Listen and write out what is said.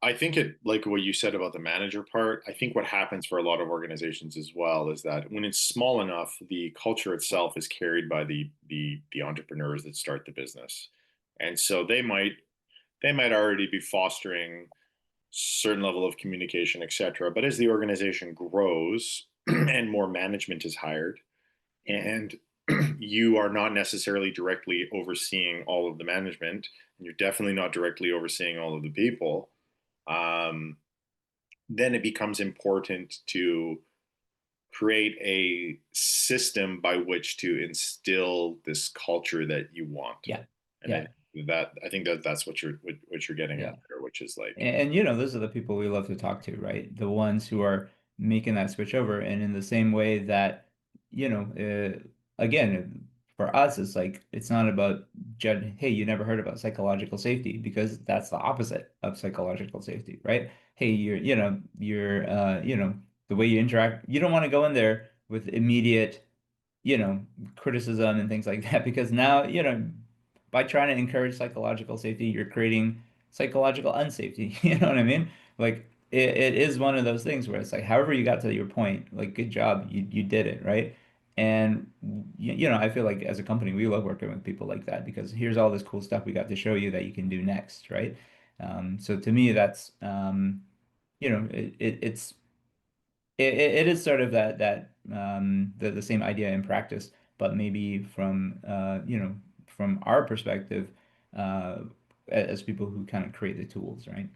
I think it like what you said about the manager part. I think what happens for a lot of organizations as well is that when it's small enough, the culture itself is carried by the entrepreneurs that start the business, and so they might already be fostering certain level of communication, etc. But as the organization grows and more management is hired, and you are not necessarily directly overseeing all of the management, and you're definitely not directly overseeing all of the people, um, then it becomes important to create a system by which to instill this culture that you want. Yeah. And Yeah. I think that that's what you're getting at Yeah. there, which is like, And, those are the people we love to talk to, right? The ones who are making that switch over. And in the same way that, again, for us, it's like, it's not about judging, hey, you never heard about psychological safety, because that's the opposite of psychological safety, right? Hey, the way you interact, you don't want to go in there with immediate criticism and things like that because now, by trying to encourage psychological safety, you're creating psychological unsafety. You know what I mean? Like it is one of those things where it's like, however you got to your point, like good job, you did it, right? And I feel like as a company, we love working with people like that because here's all this cool stuff we got to show you that you can do next, right? So to me, that's it's it is sort of the same idea in practice, but maybe from from our perspective, as people who kind of create the tools, right?